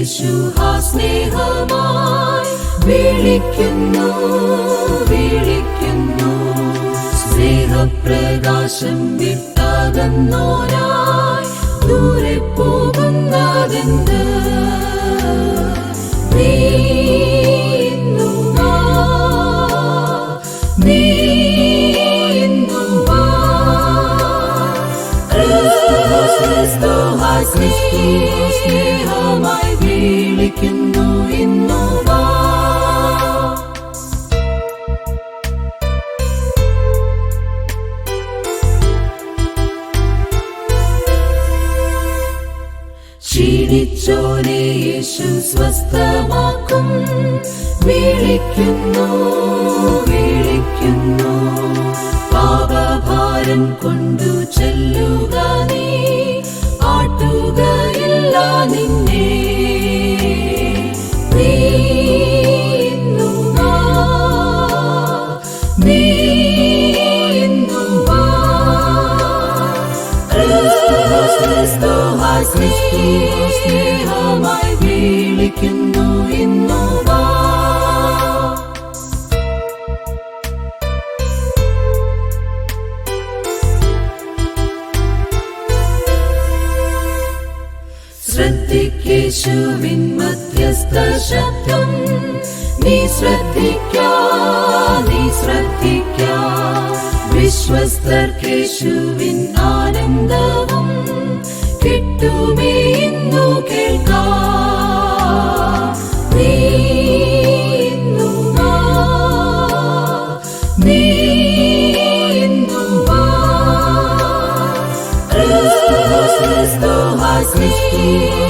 യേശു സ്നേഹമായി വിളിക്കുന്നു വിളിക്കുന്നു. സ്നേഹപ്രകാശം വിട്ടകന്നോരായി ദൂരെ പോകുന്നതെന്ത്? നീ ഇന്നു വാ, നീ ഇന്നു വാ. ക്രിസ്തു സ്നേഹമായി വിളിക്കുന്നു ഇന്നു വാ. ക്ഷീണിച്ചോനെ യേശു സ്വസ്ഥമാക്കും. വിളിക്കുന്നു വിളിക്കുന്നു. പാപഭാരം കൊണ്ടു ചെല്ലുക നീ, ആട്ടുകയില്ല നിന്നെ. നീ ഇന്നു വാ, നീ ഇന്നു വാ. ക്രിസ്തു സ്നേഹമായി വിളിക്കുന്നു ഇന്നു വാ. ശ്രദ്ധിക്കേശുവിൻ മധ്യസ്ഥ ശബ്ദം. നീ ശ്രദ്ധിക്ക വിശ്വസ്തർക്കേശുവിൻ ആനന്ദവും കിട്ടുമേ ഇന്നു കേൾക്കാം. നീ ഇന്നു വാ, നീ ഇന്നു വാ. ക്രിസ്തു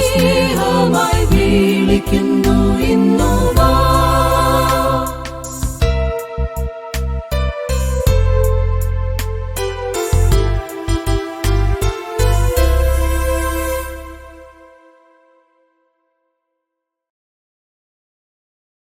സ്നേഹമായി വിളിക്കുന്നു ഇന്നു